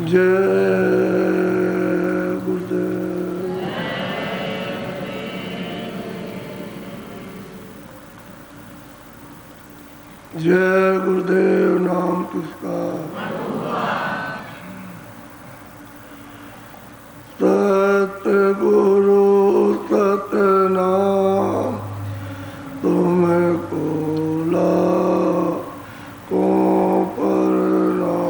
जय गुरुदेव। जय गुरुदेव नाम किसका, सतगुरु सतनाम तुमको लाखों प्रणाम।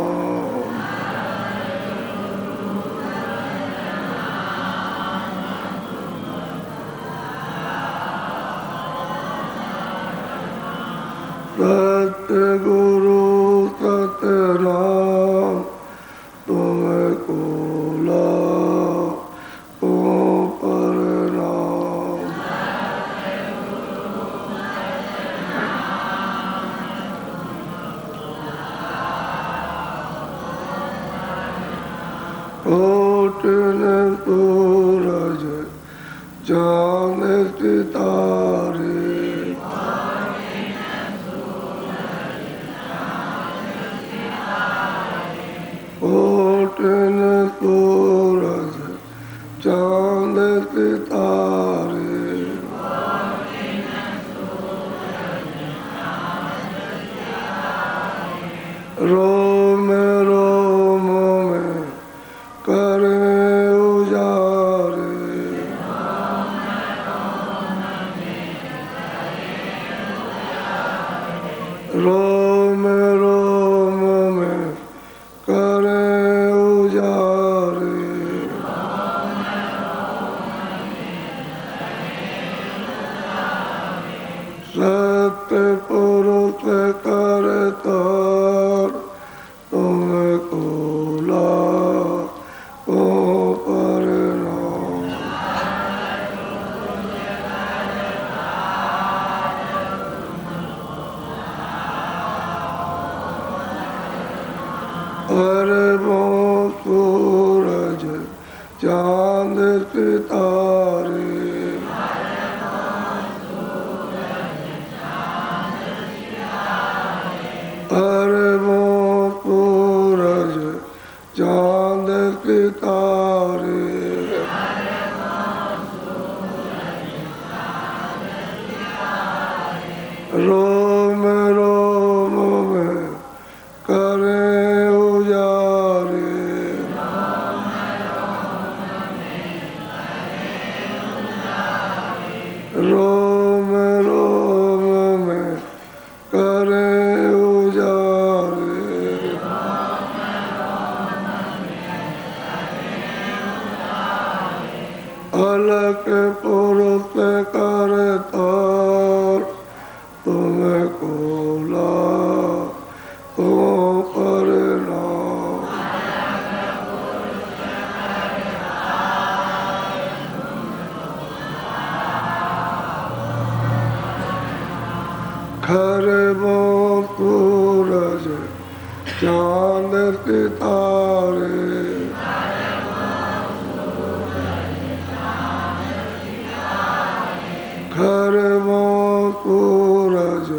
सतगुरु सतनाम तुमको लाखों प्रणाम। कोटि सूरज चांद सितारे, कोटि सूरज चांद सितारे, रोम रोम में करे उजारे, रोम रोम में करे उजारे। सत्य पुरुष करतार तुमको लाखों प्रणाम। अरबों सूरज चांद सितारे, अरबों सूरज चांद सितारे, रोम रोम में करे उजारे, रोम रोम में करे उजारे। अलग पुरुष करतार तुमको लाखों प्रणाम। खरबों सूरज चांद सितारे, खरबों सूरज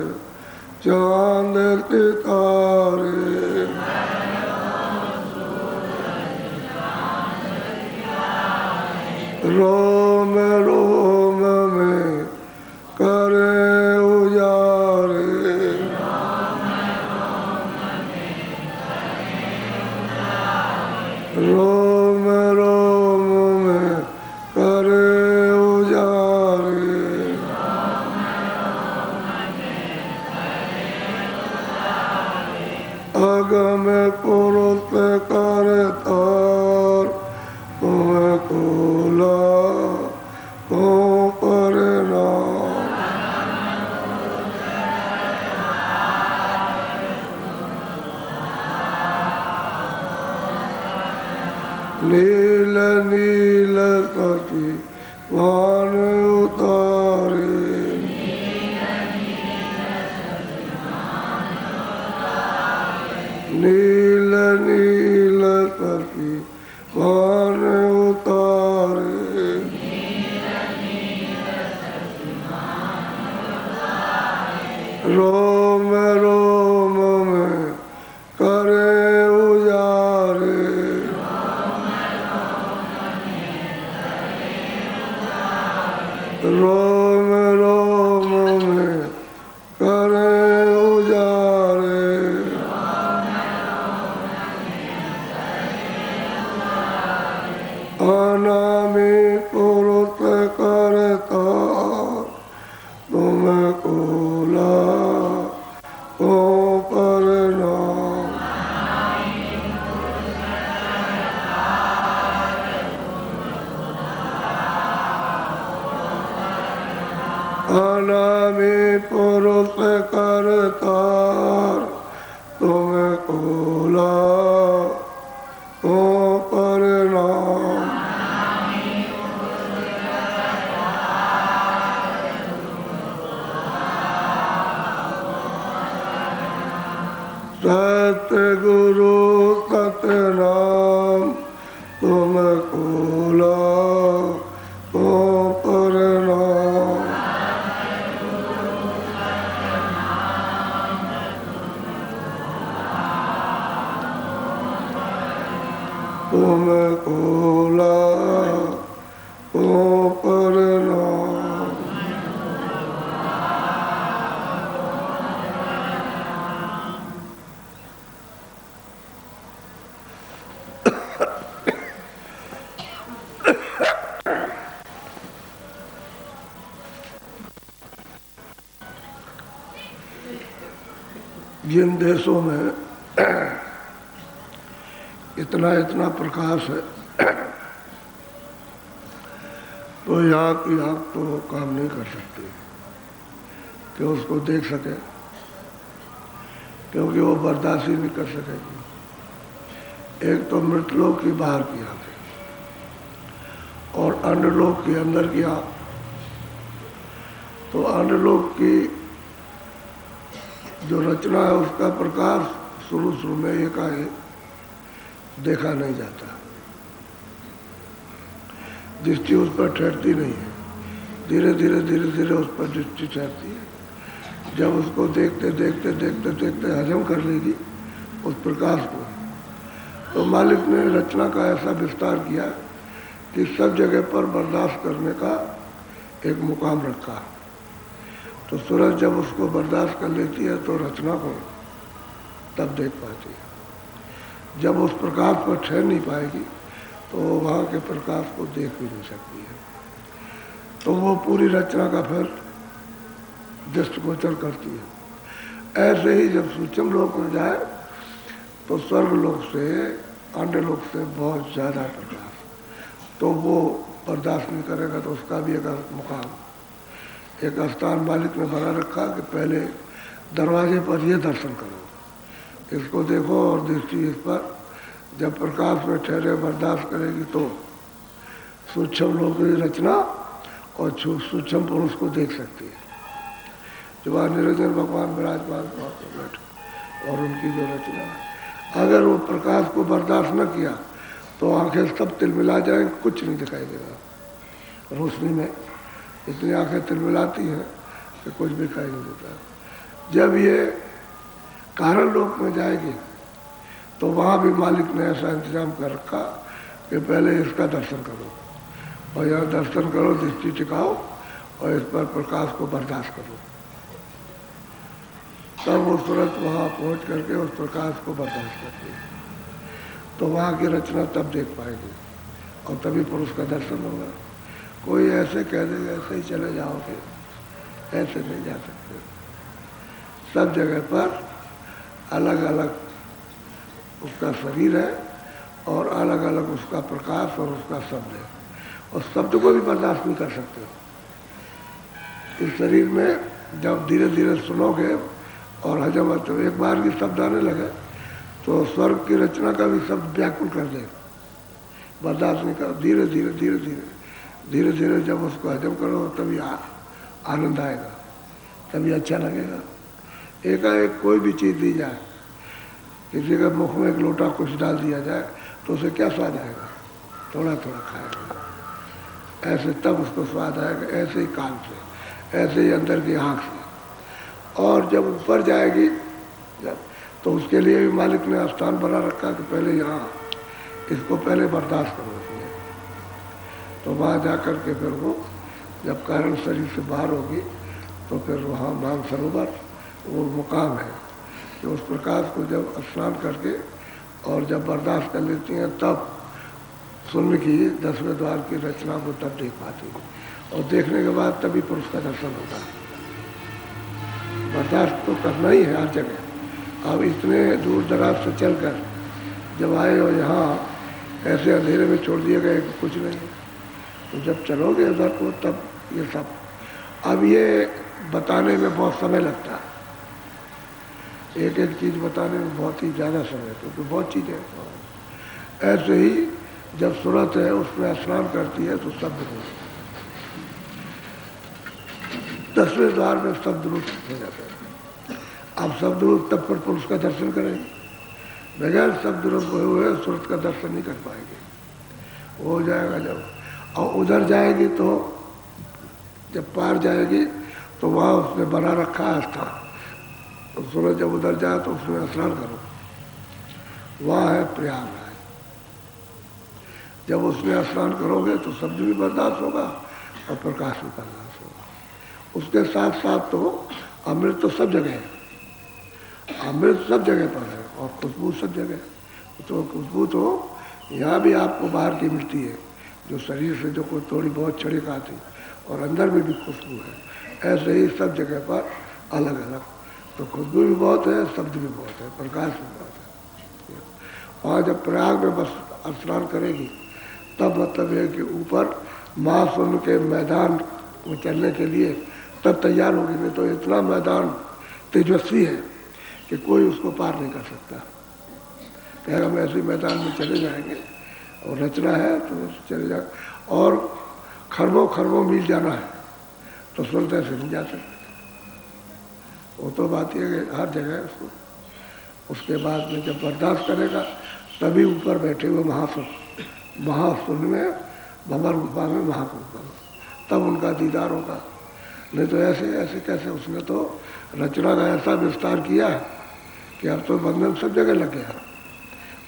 चांद सितारे, रोम रोम में करे उजारे, रोम रोम में करे उजारे। अगम पुरुष करतार तुमको लाखों प्रणाम। नील नील सखी मान उतारे, नील नील सखी मान उतारे, रोम रोम में करे उजारे, रोम रोम में करे उजारे, अनामी पुरुष करता तुम कोला को परना, अनामी पुरुष करता तुम कोला को परना, सतगुरु सतनाम तुम कोला को परनाम, तुम कोला को परनाम। जिन देशों में इतना इतना प्रकाश है तो यहाँ की आँख तो काम नहीं कर सकती कि उसको देख सके, क्योंकि वो बर्दाश्त ही नहीं कर सकेगी। एक तो मृतलोक की बाहर की आँखें और अन्यलोक की अंदर की आँख। तो अन्यलोक की जो रचना है उसका प्रकाश शुरू शुरू में एकाएक देखा नहीं जाता, दृष्टि उस पर ठहरती नहीं है, धीरे धीरे धीरे धीरे उस पर दृष्टि ठहरती है। जब उसको देखते देखते देखते देखते हजम कर लेगी उस प्रकाश को, तो मालिक ने रचना का ऐसा विस्तार किया कि सब जगह पर बर्दाश्त करने का एक मुकाम रखा। तो सूरज जब उसको बर्दाश्त कर लेती है तो रचना को तब देख पाती है। जब उस प्रकाश पर ठहर नहीं पाएगी तो वहाँ के प्रकाश को देख भी नहीं सकती है, तो वो पूरी रचना का फिर दृष्टिगोचर करती है। ऐसे ही जब सूक्ष्म लोक में जाए तो स्वर्ग लोक से अन्य लोक से बहुत ज़्यादा प्रकाश, तो वो बर्दाश्त नहीं करेगा। तो उसका भी एक मुकाम, एक स्थान मालिक ने बना रखा कि पहले दरवाजे पर ये दर्शन करो, इसको देखो और दृष्टि इस पर जब प्रकाश में ठहरे बर्दाश्त करेगी तो सूक्ष्म लोक की रचना और सूक्ष्म पुरुष को देख सकती है। जो वहाँ निरंजन भगवान विराजमान बैठे और उनकी जो रचना है, अगर वो प्रकाश को बर्दाश्त न किया तो आंखें सब तिलमिला जाएंगी, कुछ नहीं दिखाई देगा। रोशनी में इतनी आंखें तिलमिलाती हैं कि कुछ भी दिखाई नहीं देता। जब ये कारण लोक में जाएगी तो वहाँ भी मालिक ने ऐसा इंतजाम कर रखा कि पहले इसका दर्शन करो और यहाँ दर्शन करो, दृष्टि टिकाओ और इस पर प्रकाश को बर्दाश्त करो, तब वो सूरज वहाँ पहुँच करके उस प्रकाश को बर्दाश्त करती है। तो वहाँ की रचना तब देख पाएगी और तभी पुरुष का दर्शन होगा। कोई ऐसे कह देगा ऐसे ही चले जाओगे, ऐसे नहीं जा सकते। सब जगह पर अलग अलग उसका शरीर है और अलग अलग उसका प्रकाश और उसका शब्द है, और शब्द को भी बर्दाश्त नहीं कर सकते। इस शरीर में जब धीरे धीरे सुनोगे और हजम होते, एक बार की शब्द आने लगे तो स्वर्ग की रचना का भी शब्द व्याकुल कर दे, बर्दाश्त नहीं कर। धीरे धीरे धीरे धीरे धीरे धीरे जब उसको हजम करो तभी आनंद आएगा, तभी अच्छा लगेगा। एकाएक कोई भी चीज़ दी जाए, किसी के मुख में एक लोटा कुछ डाल दिया जाए तो उसे क्या स्वाद आएगा? थोड़ा थोड़ा खाएगा, ऐसे तब उसको स्वाद आएगा। ऐसे ही कान से, ऐसे ही अंदर की आँख से, और जब ऊपर जाएगी जब, तो उसके लिए भी मालिक ने स्थान बना रखा कि पहले यहाँ इसको पहले बर्दाश्त करो इसमें, तो वहाँ जा कर के फिर वो जब कारण शरीर से बाहर होगी तो फिर वहाँ मानसरोवर वो मुकाम है कि उस प्रकाश को जब स्नान करके और जब बर्दाश्त कर लेती हैं तब शून्य की 10वें द्वार की रचना को तब देख पाती है, और देखने के बाद तभी पुरुष का दर्शन होता है। बर्दाश्त तो करना ही है हर जगह। अब इतने दूर दराज से चलकर जब आए और यहाँ ऐसे अंधेरे में छोड़ दिए गए कि कुछ नहीं, तो जब चलोगे उधर को तब ये सब, अब ये बताने में बहुत समय लगता है, एक एक चीज़ बताने में बहुत ही ज़्यादा समय, क्योंकि बहुत चीज़ें ऐसे ही जब सूरत है उसमें स्नान करती है तो शब्द रूप, 10वें द्वार में शब्द रूप हो जाता है। अब शब्द रूप तब पर पुरुष का दर्शन करेंगे, बगैर शब्द रूप हुए सूरत का दर्शन नहीं कर पाएंगे। वो हो जाएगा जब, और उधर जाएगी तो जब पार जाएगी तो वहाँ उसने बना रखा है स्थान, तो सूरज जब उधर जाए तो उसमें स्नान करो, वहाँ है प्रयागराज। जब उसमें स्नान करोगे तो शब्द भी बर्दाश्त होगा और प्रकाश भी बर्दाश्त होगा। उसके साथ साथ तो अमृत तो सब जगह है, अमृत सब जगह पर है और खुशबू सब जगह है। तो खुशबू तो यहाँ भी आपको बाहर की मिलती है, जो शरीर से जो कोई थोड़ी बहुत छड़िक आती, और अंदर में भी खुशबू है। ऐसे ही सब जगह पर अलग अलग, तो खुशबू भी बहुत है, शब्द भी बहुत है, प्रकाश भी बहुत है। वहाँ जब प्रयाग में बस स्नान करेगी तब मतलब है कि ऊपर महाशून्य के मैदान में चलने के लिए तब तैयार होगी। नहीं तो इतना मैदान तेजस्वी है कि कोई उसको पार नहीं कर सकता। कहेगा हम ऐसे मैदान में चले जाएंगे और रचना है तो चले जाए, और खरबों खरबों मील जाना है तो सूरत ऐसे नहीं जा सकते। वो तो बात यह है हर जगह है उसको। उसके बाद में जब बर्दाश्त करेगा तभी ऊपर बैठे हुए महाशून्य में भंवर गुफा में महाकुंभ, तब उनका दीदार होगा। नहीं तो ऐसे ऐसे कैसे, उसने तो रचना का ऐसा विस्तार किया है कि अब तो बंधन सब जगह लग गया,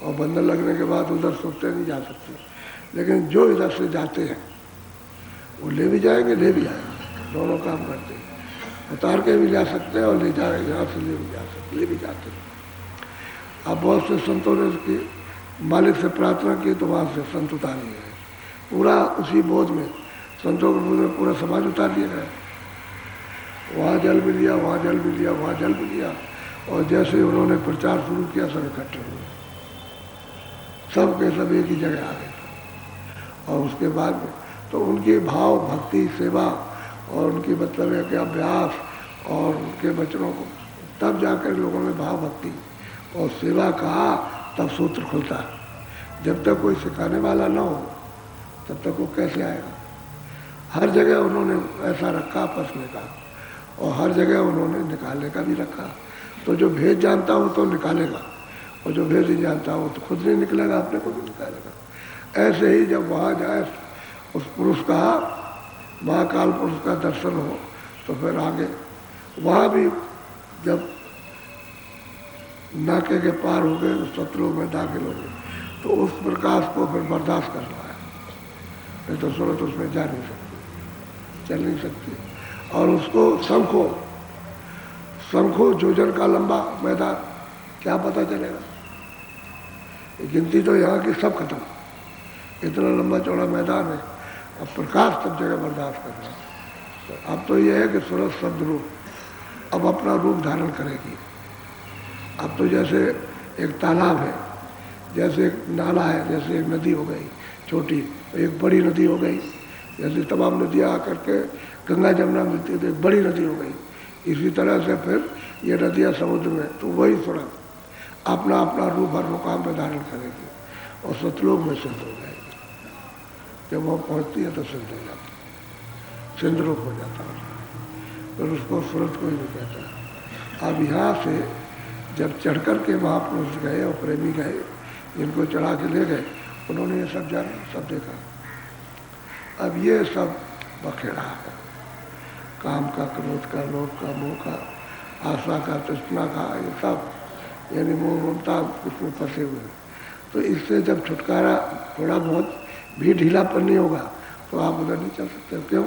और बंधन लगने के बाद उधर सोचते नहीं जा सकते। लेकिन जो इधर से जाते हैं वो ले भी जाएंगे ले भी आएंगे, दोनों काम करते हैं। उतार के भी जा सकते हैं और ले जाएंगे, यहाँ से ले भी जा सकते, ले भी जाते हैं। अब बहुत से संतों ने उसकी मालिक से प्रार्थना की तो वहाँ से संत उतार लिए गए, पूरा उसी बोझ में संतों के बोझ में पूरा समाज उतार दिया गया। वहाँ जल भी लिया, वहाँ जल भी लिया, वहाँ जल भी लिया, और जैसे ही उन्होंने प्रचार शुरू किया सब इकट्ठे हुए, सब के सब एक ही जगह आ गए। और उसके बाद में तो उनकी भाव भक्ति सेवा और उनकी मतलब है कि अभ्यास और उनके वचनों को तब जाकर लोगों में भाव भक्ति और सेवा कहा, तब सूत्र खुलता है। जब तक कोई सिखाने वाला ना हो तब तक वो कैसे आएगा। हर जगह उन्होंने ऐसा रखा फंसने का, और हर जगह उन्होंने निकालने का भी रखा। तो जो भेद जानता हो तो निकालेगा, और जो भेद नहीं जानता हो तो खुद नहीं निकलेगा, अपने को भी निकालेगा। ऐसे ही जब वहाँ जाए उस पुरुष का, महाकाल पुरुष का दर्शन हो तो फिर आगे वहाँ भी जब नाके के पार हो गए, शत्रुओं में दाखिल हो गए, तो उस प्रकाश को फिर बर्दाश्त करना है। नहीं तो सूरत उसमें जा नहीं सकती, चल नहीं सकती। और उसको शंखो जोजन का लंबा मैदान, क्या पता चलेगा। गिनती तो यहाँ की सब खत्म, इतना लंबा चौड़ा मैदान है। अब प्रकाश सब जगह बर्दाश्त करना है। तो अब तो यह है कि सूरत शब्द रूप अब अपना रूप धारण करेगी। अब तो जैसे एक तालाब है, जैसे एक नाला है, जैसे एक नदी हो गई छोटी, एक बड़ी नदी हो गई। जैसे तमाम नदियाँ आकर के गंगा जमुना मिलती है तो एक बड़ी नदी हो गई। इसी तरह से फिर ये नदियाँ समुद्र में, तो वही सूरत अपना अपना रूप हर मुकाम पर धारण करेगी और सतलोक में सिद्ध हो जाएगी। जब वो पहुँचती है तो सिद्ध हो जाती है, सिंधरूप हो जाता है, फिर उसको सूरत कोई नहीं कहता। अब यहाँ से जब चढ़ कर के महापुरुष गए और प्रेमी गए, जिनको चढ़ा के ले गए, उन्होंने ये सब जाना, सब देखा। अब ये सब बखेड़ा है, काम का, क्रोध का, लोभ का, मोह का, आशा का, तृष्णा का, ये सब यानी मोह ममता उसमें फंसे हुए। तो इससे जब छुटकारा, थोड़ा बहुत भी ढीलापन नहीं होगा तो आप उधर नहीं चल सकते। क्यों?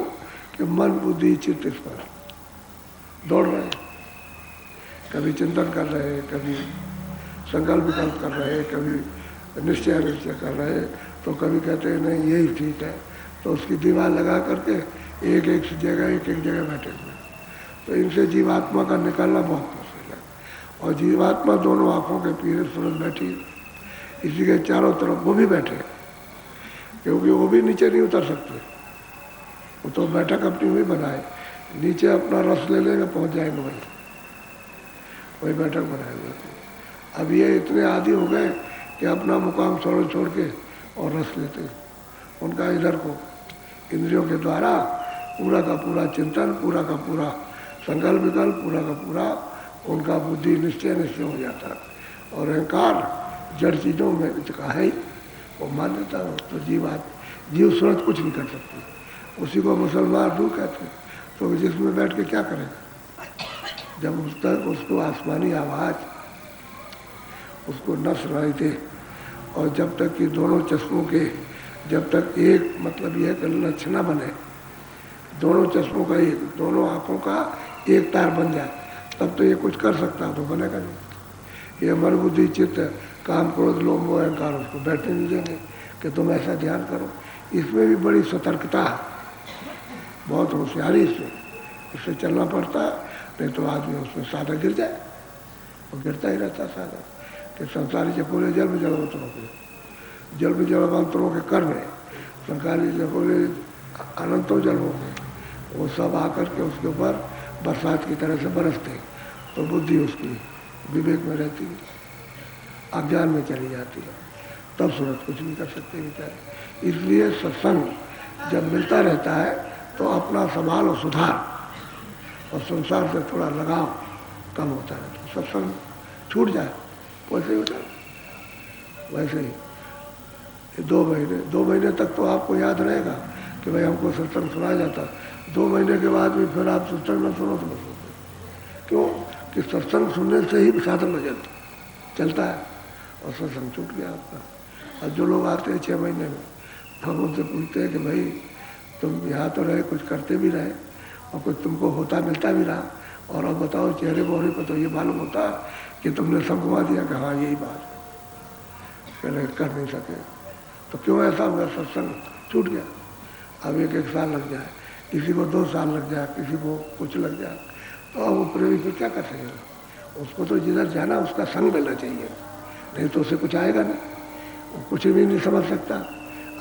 कि मन बुद्धि चित्त इस पर दौड़ रहे हैं, कभी चिंतन कर रहे हैं, कभी संकल्प विकल्प कर रहे हैं, कभी निश्चय कर रहे हैं, तो कभी कहते हैं नहीं यही ठीक है, तो उसकी दीवार लगा करके एक एक जगह बैठे हुए। तो इनसे जीवात्मा का निकलना बहुत मुश्किल है। और जीवात्मा दोनों आँखों के पीछे सूरज बैठी, इसी के चारों तरफ वो भी बैठे, क्योंकि वो भी नीचे नहीं उतर सकते, वो तो बैठक अपनी हुई बनाए, नीचे अपना रस ले लेंगे, पहुंच जाएंगे वही बैठक बनाए हुए। अब ये इतने आदी हो गए कि अपना मुकाम छोड़ के और रस लेते हैं। उनका इधर को इंद्रियों के द्वारा पूरा का पूरा चिंतन, पूरा का पूरा संकल्प विकल्प, पूरा का पूरा उनका बुद्धि निश्चय हो जाता है। और अहंकार जड़ चीज़ों में का है ही, वो मान्यता हो, तो जीव सूरत कुछ नहीं कर सकती। उसी को मुसलमान रूह कहते हैं। तो जिसमें बैठ के क्या करेगा? जब उसको आसमानी आवाज़ उसको न सुनाई दे, और जब तक कि दोनों चश्मों के, जब तक एक मतलब यह कि लक्ष्य न बने, दोनों चश्मों का एक, दोनों आँखों का एक तार बन जाए, तब तो ये कुछ कर सकता है, तो बनेगा नहीं। ये मन बुद्धि चित्त काम क्रोध लोभ मोह अहंकार उसको बैठने नहीं देंगे कि तुम ऐसा ध्यान करो। इसमें भी बड़ी सतर्कता है, बहुत होशियारी इससे चलना पड़ता है, नहीं तो आदमी उसमें सादा गिर जाए, वो गिरता ही रहता सादा। कि संसारी से बोले जल में जलवंतरों के, जल में जलवंतरों के कर्म है, संसारी से बोले अनंतों जलवों के, वो सब आकर के उसके ऊपर बरसात की तरह से बरसते, तो बुद्धि उसकी विवेक में रहती है, अज्ञान में चली जाती है, तब सूरत कुछ नहीं कर सकते बेचारे। इसलिए सत्संग जब मिलता रहता है तो अपना संभाल और सुधार, और संसार से थोड़ा लगाव कम होता रहता है। सत्संग छूट जाए वैसे ही होता है, वैसे ही 2 महीने तक तो आपको याद रहेगा कि भाई हमको सत्संग सुनाया जाता। 2 महीने के बाद भी फिर आप सत्संग न सुनो तो बस क्यों कि सत्संग सुनने से ही साधन में चलता है, और सत्संग छूट गया आपका। और जो लोग आते हैं 6 महीने में, हम उनसे पूछते हैं कि भाई तुम यहाँ तो रहे, कुछ करते भी रहे और कुछ तुमको होता मिलता भी रहा, और अब बताओ चेहरे बोहरे पर तो ये मालूम होता है कि तुमने सब घुमा दिया कि हाँ यही बात है, कर नहीं सके। तो क्यों ऐसा हुआ? सत्संग छूट गया। अब 1 साल लग जाए, किसी को 2 साल लग जाए, किसी को कुछ लग जाए, तो अब वो प्रेमी फिर क्या कर सकेगा? उसको तो जिधर जाना उसका संग मिलना चाहिए, नहीं तो उसे कुछ आएगा नहीं, वो कुछ भी नहीं समझ सकता।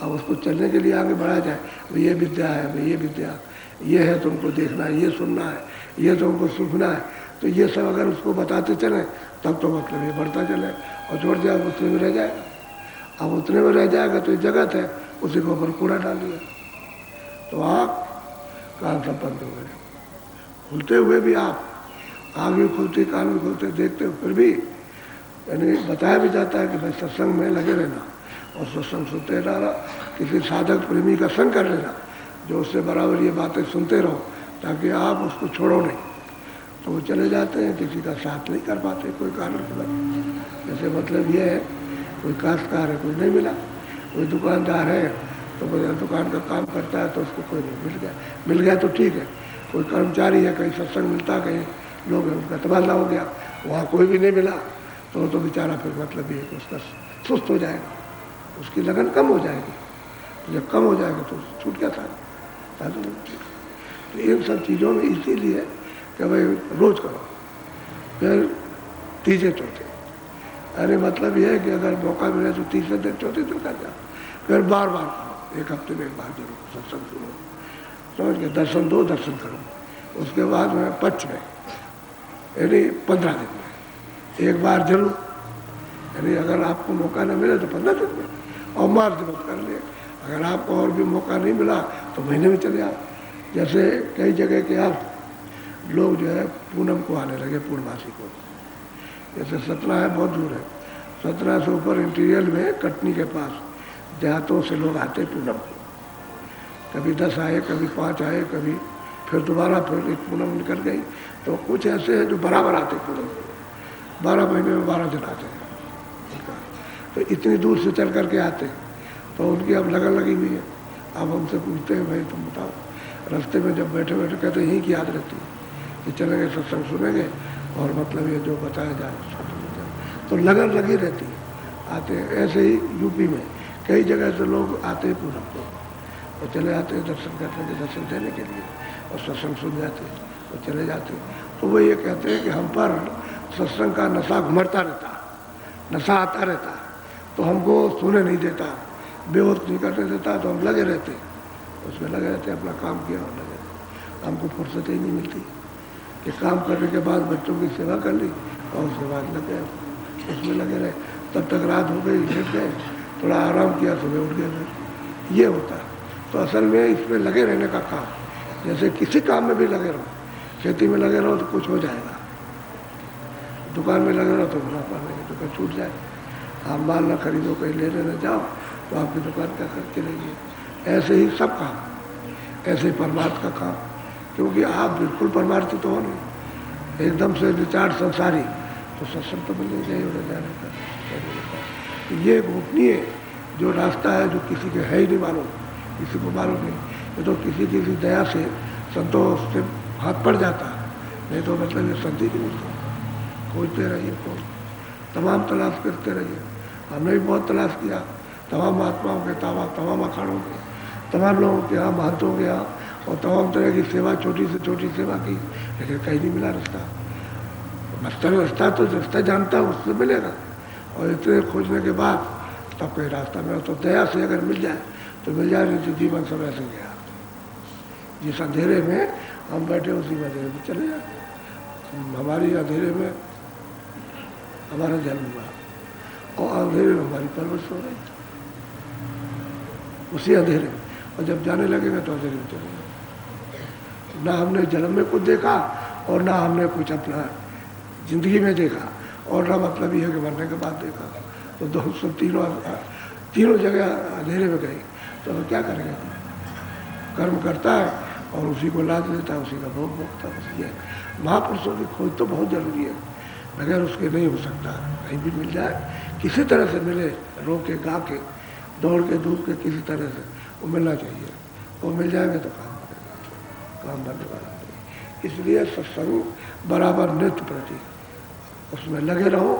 अब उसको चलने के लिए आगे बढ़ाया जाए, भाई ये विद्या है, भाई ये विद्या ये है, तुमको देखना है, ये सुनना है, ये तुमको सूखना है, तो ये सब अगर उसको बताते चले तब तो मतलब ये बढ़ता चले, और जोड़ जाए उतने में रह जाएगा। अब उतने में रह जाएगा तो ये जगत है, उसी के ऊपर कूड़ा डाल दिया, तो आप कान सब बंद हो गए। खुलते हुए भी आप, आँख भी खुलती, कान भी खुलते, देखते हो, फिर भी यानी बताया भी जाता है कि भाई सत्संग में लगे रहना, और सत्संग सुनते रहना, किसी साधक प्रेमी का संग कर लेना, जो उससे बराबर ये बातें सुनते रहो, ताकि आप उसको छोड़ो नहीं। तो वो चले जाते हैं, किसी का साथ नहीं कर पाते कोई कारण से बने। जैसे मतलब ये है, कोई काश्तकार है, कोई नहीं मिला, कोई दुकानदार है तो दुकान का काम करता है तो उसको कोई नहीं मिल गया तो ठीक है, कोई कर्मचारी है, कहीं सत्संग मिलता, कहीं लोग हैं, उनका तबादला हो गया, वहाँ कोई भी नहीं मिला, तो बेचारा फिर मतलब ये कि उसका सुस्त हो जाएगा, उसकी लगन कम हो जाएगी। जब कम हो जाएगा तो छूट गया था। तो इन सब चीज़ों में इसीलिए कि भाई रोज़ करो, फिर तीसरे चौथे, अरे मतलब ये है कि अगर मौका मिले तो तीसरे दिन चौथे दिन कर जाओ, फिर बार बार करो, 1 हफ्ते में 1 बार जरूर सत्संग सुनो, समझ के दर्शन दो, दर्शन करो। उसके बाद में पक्ष में यानी 15 दिन में 1 बार जरूर, यानी अगर आपको मौका न मिले तो 15 दिन में, और मार्च मत कर ले। अगर आपको और भी मौका नहीं मिला तो महीने में चले आओ। जैसे कई जगह के आप लोग जो है पूनम को आने लगे, पूर्णमासी को। जैसे सतना है, बहुत दूर है, सतना से ऊपर इंटीरियर में कटनी के पास देहातों से लोग आते पूनम को, कभी 10 आए, कभी 5 आए, कभी फिर दोबारा फिर एक पूनम निकल गई। तो कुछ ऐसे हैं जो बराबर आते पूनम को, 12 महीने में 12 दिन आते हैं। तो इतनी दूर से चल करके आते, तो उनकी अब लगन लगी हुई है। अब हमसे पूछते हैं भाई तुम बताओ रास्ते में जब बैठे बैठे कहते यहीं की याद रहती है कि चलेंगे सत्संग सुनेंगे और मतलब ये जो बताया जाए उसको सुनेंगे, तो लगन लगी रहती है। आते हैं ऐसे ही यूपी में कई जगह से लोग आते हैं पूरब को और चले आते हैं दर्शन करने के, दर्शन देने के लिए, और सत्संग सुन जाते हैं और चले जाते हैं। तो वो ये कहते हैं कि हम पर सत्संग का नशा घुमड़ता रहता, नशा आता रहता, तो हमको सोने नहीं देता, बेहोश नहीं करने देता, तो हम लगे रहते, उसमें लगे रहते, अपना काम किया और लगे रहते। हमको फुर्सत ही नहीं मिलती कि काम करने के बाद बच्चों की सेवा कर ली और उसके बाद लगे उसमें लगे रहे, तब तक रात हो गई, लेट गए, थोड़ा आराम किया, सुबह उठ गए, फिर ये होता है। तो असल में इसमें लगे रहने का काम, जैसे किसी काम में भी लगे रहो, खेती में लगे रहो तो कुछ हो जाएगा, दुकान में लगे रहो तो मुनाफा नहीं, दुकान छूट जाए, आप माल ना खरीदो, कहीं लेने न जाओ तो आपकी दुकान क्या करके रहेगी। ऐसे ही सब काम, ऐसे ही परमार्थ का काम, क्योंकि आप बिल्कुल परमार्थी तो हो नहीं, एकदम से रिचार्ज संसारी, तो सत्संग तो मिलने चाहिए उन्हें जाने का। तो ये गोपनीय जो रास्ता है, जो किसी के है ही नहीं मालूम, किसी को मालूम नहीं, ये तो किसी की दया से संतोष से हाथ पड़ जाता है, नहीं तो मतलब ये संति नहीं मिलती। खोजते रहिए, तमाम तलाश करते रहिए। हमने भी बहुत तलाश किया, तमाम महात्माओं के, तमाम अखाड़ों के, तमाम लोगों के यहाँ, महंतों के यहाँ, और तमाम तरह की सेवा, छोटी से छोटी सेवा की, लेकिन कहीं नहीं मिला रास्ता। रास्ता तो रास्ता जानता है उससे मिलेगा, और इतने खोजने के बाद तब कोई रास्ता मिला। तो दया से अगर मिल जाए तो मिल जाए, नहीं तो जीवन सब ऐसे गया। जिस अंधेरे में हम बैठे उसी अंधेरे में चले जाए। हमारी अंधेरे में हमारा जन्म हुआ और अंधेरे में हमारी परवरिश हो रही, उसी अंधेरे में, और जब जाने लगेगा तो अंधेरे में चले जाए। ना हमने जन्म में कुछ देखा और ना हमने कुछ अपना जिंदगी में देखा, और ना मतलब ये है कि मरने के बाद देखा। तो दोस्तों तीनों जगह अंधेरे में गए, तो हम क्या करेंगे? कर्म करता है और उसी को लाद लेता है, उसी का भोग भोगता है। बस ये महापुरुषों की खोज तो बहुत जरूरी है, बगैर उसके नहीं हो सकता। कहीं भी मिल जाए, किसी तरह से मिले, रो के, गा के, दौड़ के, धूप के, किसी तरह से वो मिलना चाहिए। वो मिल जाएंगे तो काम करेगा, काम बनने वाला नहीं। इसलिए सत्संग बराबर नित्य प्रति उसमें लगे रहो,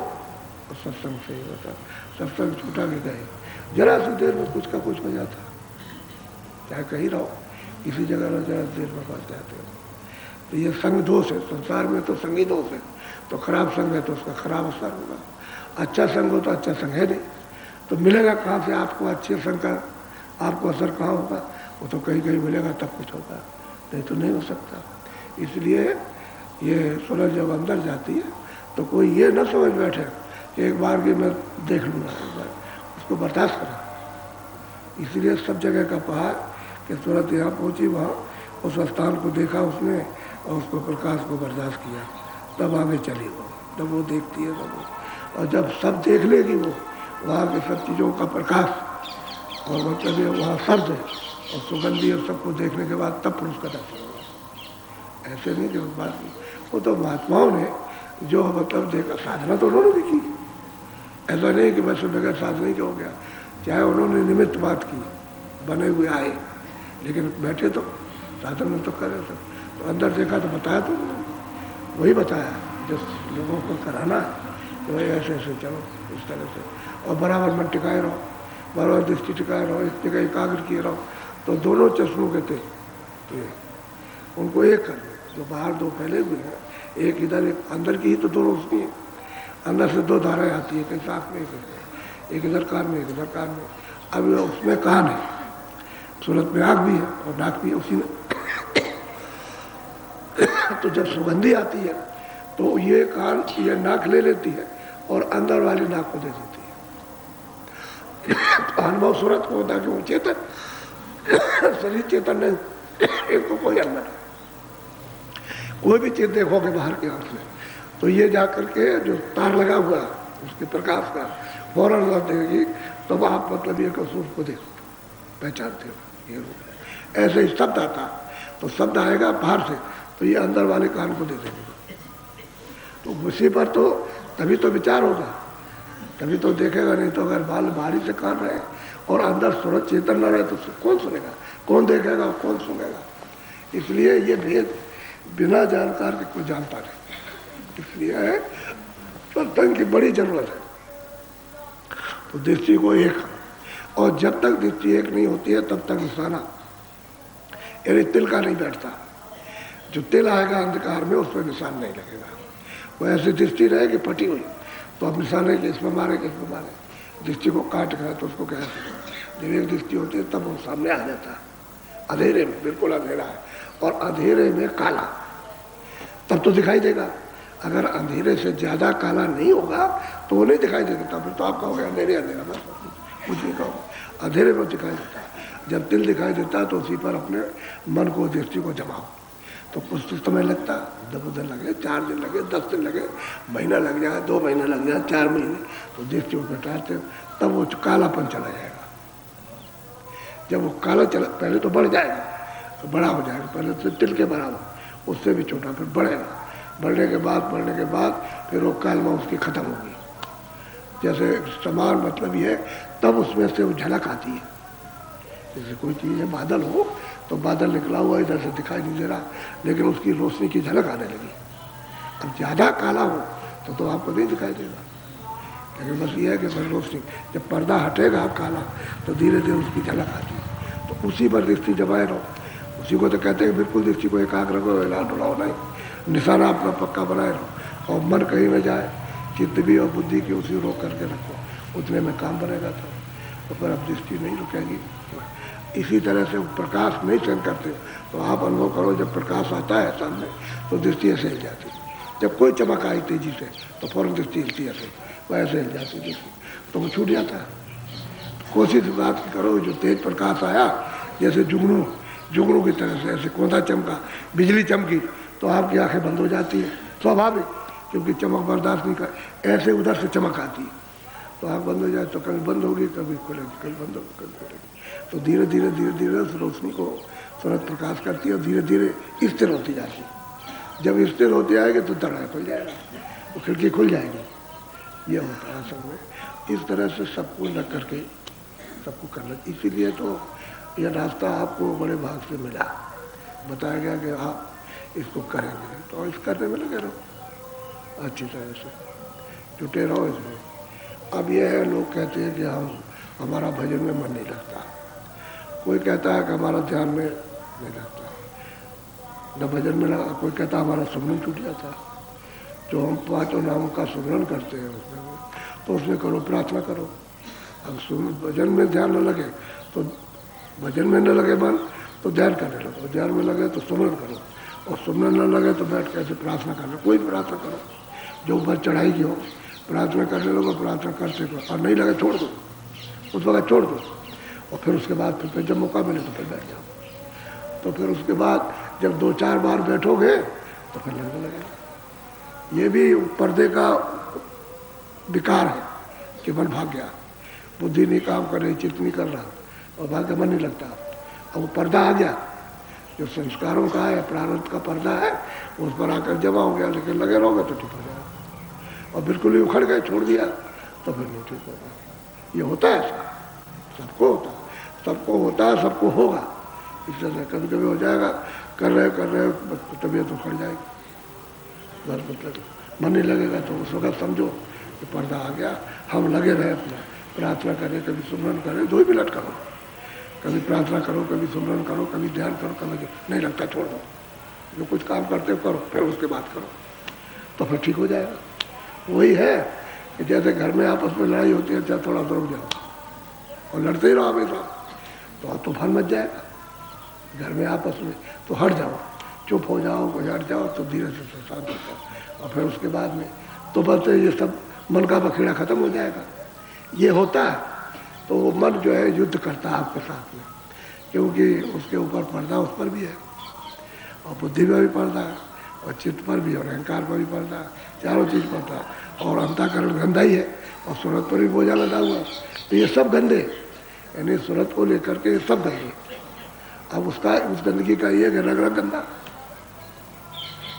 और सत्संग से ही होता। सत्संग छूटा भी गए, जरा सी देर में कुछ का कुछ हो जाता, चाहे कहीं रहो, किसी जगह रहो, जरा देर में फंस जाते हो। तो ये संग दोष है, संसार में तो संगी दोष है। तो खराब संग है तो उसका खराब असर होगा, अच्छा संग हो तो अच्छा संग है नहीं। तो मिलेगा कहाँ से आपको अच्छे संग का, आपको असर कहाँ होगा? वो तो कहीं कहीं मिलेगा तब कुछ होगा, नहीं तो नहीं हो सकता। इसलिए ये सूरज जब अंदर जाती है तो कोई ये न समझ बैठे कि एक बार की मैं देख लूँगा, एक बार उसको बर्दाश्त करा। इसलिए सब जगह का पहाड़ कि सूरत यहाँ पहुँची, वहाँ उस स्थान को देखा उसने और उसको प्रकाश को बर्दाश्त किया, तब आगे चली वो। जब वो देखती है तब वो, और जब सब देख लेगी वो, वहाँ के सब चीज़ों का प्रकाश और मतलब ये वहाँ शब्द और सुगंधी और सबको देखने के बाद तब पुरुष का दर्शन होगा। ऐसे नहीं कि उस बात की, वो तो महात्माओं ने जो मतलब देखा, साधना तो उन्होंने भी की। ऐसा नहीं कि बस बगैर साधना ही हो गया, चाहे उन्होंने निमित्त बात की, बने हुए आए, लेकिन बैठे तो साधन तो करे सब। तो अंदर देखा तो बताया, तो वही बताया जो लोगों को कराना है कि भाई ऐसे ऐसे चलो इस तरह से, और बराबर मन टिकाए रहो, बराबर दृष्टि टिकाए रहो, एक जगह एकाग्र किए रहो। तो दोनों चश्मों के थे तो उनको एक कर लो, जो बाहर दो फैले हुए हैं, एक इधर एक अंदर की ही तो दोनों उसकी है। अंदर से दो धाराएं आती है, कहीं साफ में, एक इधर कान में, एक इधर कान में। अब उसमें कान है, सूरत में आँख भी है और नाक भी है उसी में। तो जब सुगंधी आती है तो ये कान, ये नाक ले लेती है और अंदर वाली नाक को दे देती है। तो अनुभव सूरत को होता है कि वो चेतन, शरीर चेतन नहीं, एक तो कोई अंदर है। कोई भी चीज देखोगे बाहर की आंख से तो ये जा करके जो तार लगा हुआ है उसके प्रकाश का फौरन नजर देगी, तो आप मतलब ये कसूर को देखो, पहचानते हो ये रूप। ऐसे ही शब्द आता, तो शब्द आएगा बाहर से तो ये अंदर वाले कान को दे देंगे। तो उसी पर तो तभी तो विचार होगा, तभी तो देखेगा। नहीं तो अगर बाल बाहरी से कान रहे और अंदर सूरज चेतन न रहे तो कौन सुनेगा, कौन देखेगा, कौन सुनेगा? इसलिए ये भेद बिना जानकार के कोई जानता नहीं, इसलिए है सत्संग की बड़ी जरूरत है। तो दृष्टि को एक, और जब तक दृष्टि एक नहीं होती है तब तक निशाना यानी तिल का नहीं बैठता। जो तिल आएगा अंधकार में उस पर निशान नहीं लगेगा। वो ऐसी दृष्टि रहेगी फटी हुई, तो अब निशाने के इसमें मारे कि इसमें मारे, दृष्टि को काट गया तो उसको कैसे, जब एक दृष्टि होती है तब वो सामने आ जाता है अंधेरे में, बिल्कुल अंधेरा है और अंधेरे में काला, तब तो दिखाई देगा। अगर अंधेरे से ज़्यादा काला नहीं होगा तो वो नहीं दिखाई देता, फिर तो आप कहोगे अंधेरे अंधेरा, बस कुछ नहीं कहोगे, अंधेरे में दिखाई देता है। जब दिल दिखाई देता है तो उसी पर अपने मन को, दृष्टि को जमाओ, तो कुछ समय लगता, 2 दिन लगे, 4 दिन लगे, 10 दिन लगे, महीना लग जाए, 2 महीना लग जाए, 4 महीने, तो दृष्टि को हटाते तब वो कालापन चला जाएगा। जब वो काला चला, पहले तो बढ़ जाएगा, तो बड़ा हो जाएगा, पहले तो तिल के बराबर, उससे भी छोटा, फिर बढ़ेगा, बढ़ने के बाद फिर वो कालमा उसकी खत्म होगी। जैसे समान मतलब ये है, तब उसमें से वो झलक आती है। जैसे कोई चीज़ है, बादल हो तो बादल निकला हुआ इधर से दिखाई नहीं दे रहा, लेकिन उसकी रोशनी की झलक आने लगी। अब ज़्यादा काला हो तो आपको नहीं दिखाई देगा, लेकिन बस ये है कि फिर रोशनी, जब पर्दा हटेगा काला तो धीरे धीरे उसकी झलक आती है। तो उसी पर दृष्टि जमाए रहो, उसी को तो कहते हैं बिल्कुल दृष्टि को एकाग्र करो, हिला डुलाओ नहीं, निशाना अपना पक्का बनाए रहो, और मन कहीं में जाए, चित्त भी और बुद्धि की उसी रोक करके रखो, उतने में काम बनेगा। तो पर अब दृष्टि नहीं रुकेगी। इसी तरह से प्रकाश नहीं सहन करते तो आप अनुभव करो, जब प्रकाश आता है सामने तो दृष्टि ऐसे हिल जाती, जब कोई चमक आई तेजी से तो फौरन दृष्टि हिलती ऐसे, वो ऐसे हिल जाती दृष्टि, तो वो छूट जाता है। कोशिश बात करो, जो तेज प्रकाश आया, जैसे जुगनू की तरह से ऐसे कोंधा चमका, बिजली चमकी, तो आपकी आंखें बंद हो जाती है, स्वाभाविक, क्योंकि चमक बर्दाश्त नहीं कर, ऐसे उधर से चमक आती है, तो आँख बंद हो जाए तो कभी बंद होगी, कभी खुलेगी, कभी बंद होगी, कभी खुलेगी। तो धीरे धीरे उस रोशनी को सूरज प्रकाश करती है और धीरे धीरे स्थिर होती जाती है। जब स्थिर होती आएगी तो दरवाजा खुल जाएगा, वो खिड़की खुल जाएगी। ये होता है असल में। इस तरह से सबको लग करके सबको करना, इसीलिए तो यह रास्ता आपको बड़े भाग से मिला, बताया गया कि आप इसको करेंगे, तो इस करने में लगे रहो, अच्छी तरह से जुटे रहो इसमें। अब यह है, लोग कहते हैं कि हमारा भजन में मन नहीं लगता, कोई कहता है कि हमारा ध्यान में नहीं लगता, न भजन में लगा, कोई कहता है हमारा सुमरन टूट जाता। जो हम 5 नामों का सुमरन करते हैं उसमें, तो उसमें करो, प्रार्थना करो। अब भजन में ध्यान न लगे तो, भजन में न लगे मन तो ध्यान करने लगो, ध्यान में लगे तो सुमरन करो, और सुमरन न लगे तो बैठ के ऐसे प्रार्थना करना, कोई प्रार्थना करो जो ऊपर चढ़ाई की हो, प्रार्थना करने लगो, प्रार्थना करते करो, और नहीं लगे छोड़ दो, उस वक्त छोड़ दो, और फिर उसके बाद फिर जब मौका मिले तो फिर बैठ जाओ। तो फिर उसके बाद जब 2-4 बार बैठोगे तो फिर लगने लगेगा। ये भी पर्दे का विकार है कि मन भाग गया, बुद्धि नहीं काम कर रही, चित्त नहीं कर रहा, और भाग के मन नहीं लगता, और वो पर्दा आ गया जो संस्कारों का है, प्रारब्ध का पर्दा है, उस पर आकर जमा हो गया। लेकिन लगे रहोगे तो ठीक हो जाएगा, और बिल्कुल ही उखड़ गए, छोड़ दिया तो फिर नहीं ठीक होगा। ये होता है, ऐसा सबको होता है, सबको होगा। इस तरह कभी कभी हो जाएगा, कर रहे तबीयत उखड़ जाएगी, बस मतलब मन नहीं लगेगा, तो उस वक्त समझो कि पर्दा आ गया। हम लगे रहे अपना प्रार्थना करें, कभी सुमरन करें, 2 मिनट करो, कभी प्रार्थना करो, कभी सुमरन करो, कभी ध्यान करो, कभी नहीं लगता छोड़ दो, जो कुछ काम करते हो करो, फिर उसके बाद करो, तो फिर ठीक हो जाएगा। वही है कि जैसे घर में आपस में लड़ाई होती है, चाहे थोड़ा रुक जाओ और लड़ते ही रहो हमेशा, तो आप तूफान मच जाएगा। घर में आपस में तो हट जाओ, चुप हो जाओ, कोई हट जाओ, तो धीरे से शांत हो जाओ, और फिर उसके बाद में तो बस ये सब मन का बखेड़ा खत्म हो जाएगा। ये होता है तो वो मन जो है युद्ध करता है आपके साथ में, क्योंकि उसके ऊपर पर्दा उस पर भी है, और बुद्धि में भी पर्दा है, और चित्त पर भी, और अहंकार पर भी पर्दा है, चारों चीज़ पर्दा है, और अंतःकरण गंदा ही है, और सूरत पर भी बोझा लगा हुआ है। तो ये सब गंदे, यानी सूरत को लेकर के सब गंदे। अब उस गंदगी का ये रग रग गंदा,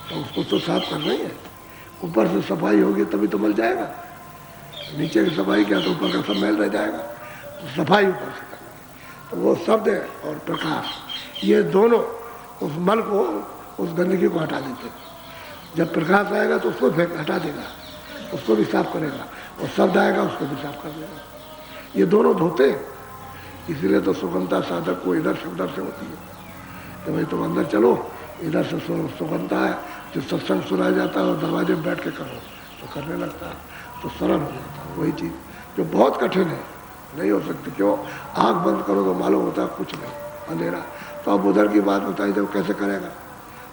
तो उसको तो साफ करना ही है। ऊपर से सफाई होगी तभी तो मल जाएगा, नीचे की सफाई क्या तो ऊपर का सब मैल रह जाएगा, तो सफाई ऊपर से करना है। तो वो शब्द है और प्रकाश, ये दोनों उस मल को, उस गंदगी को हटा देते। जब प्रकाश आएगा तो उसको हटा देगा, उसको भी साफ करेगा, और शब्द आएगा उसको भी साफ कर देगा। ये दोनों धोते। इसीलिए तो सुगमता साधक को इधर से उधर से होती है कि भाई तुम अंदर चलो, इधर से सुगमता है, जो सत्संग सुनाया जाता है और दरवाजे में बैठ के करो तो करने लगता है, तो सरल हो जाता है। वही चीज़ जो बहुत कठिन है, नहीं हो सकती। क्यों? आँख बंद करो तो मालूम होता है कुछ नहीं, अंधेरा। तो अब उधर की बात बताई जब कैसे करेगा,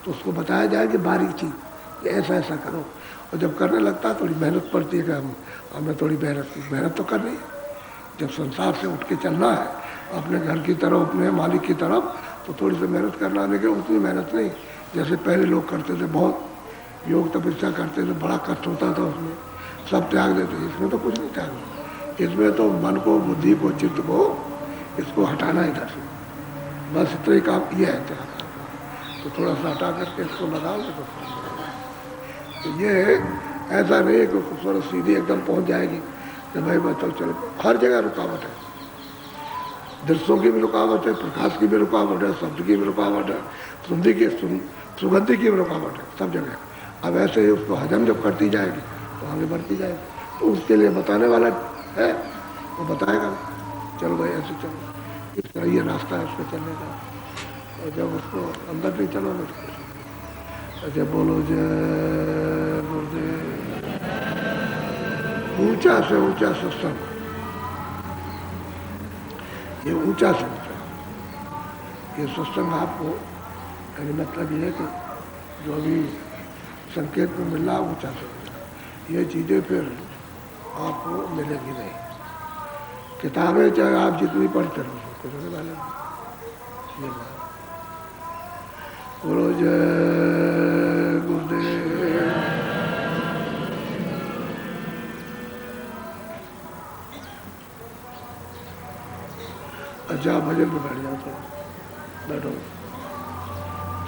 तो उसको बताया जाए कि बारीक चीज़ ऐसा ऐसा करो। और जब करने लगता है थोड़ी मेहनत पड़ती है कि हमें थोड़ी मेहनत तो करनी है। जब संसार से उठ के चलना है अपने घर की तरफ, अपने मालिक की तरफ, तो थोड़ी सी मेहनत करना, लेकिन उतनी मेहनत नहीं जैसे पहले लोग करते थे। बहुत योग तपस्या करते थे, बड़ा कष्ट होता था उसमें, सब त्याग देते। इसमें तो कुछ नहीं त्यागना, इसमें तो मन को, बुद्धि को, चित्त को, इसको हटाना इधर से, बस इतना ही काम ये है त्याग। तो थोड़ा सा हटा करके इसको लगाओगे तो ये ऐसा नहीं है कि खूबसूरत सीधी एकदम पहुंच जाएगी कि भाई बताओ चलो। हर जगह रुकावट है, दृश्यों की भी रुकावट है, प्रकाश की भी रुकावट है, शब्द की भी रुकावट है, सुगंधि की भी रुकावट है, सब जगह। अब ऐसे ही उसको हजम जब करती जाएगी तो आगे बढ़ती जाएगी। तो उसके लिए बताने वाला है, वो बताएगा चलो भाई ऐसे चलो, इस तरह ये रास्ता है उसको चलने का। और जब उसको अंदर नहीं चलोगे तो कुछ। अच्छा बोलो जय गुरुदेव। ऊंचा से ऊंचा सत्संग, ये ऊंचा से ऊंचा ये सत्संग आपको, यानी मतलब ये है कि जो भी संकेत में मिल रहा ऊंचा से ऊंचा, ये चीज़ें फिर आपको मिलेगी नहीं। किताबें चाहे आप जितनी पढ़ते रहो कुछ होने वाले नहीं। ये बात बोलो जय गुरुदेव। अच्छा भजन में बैठ जाओ, थोड़ा बैठो।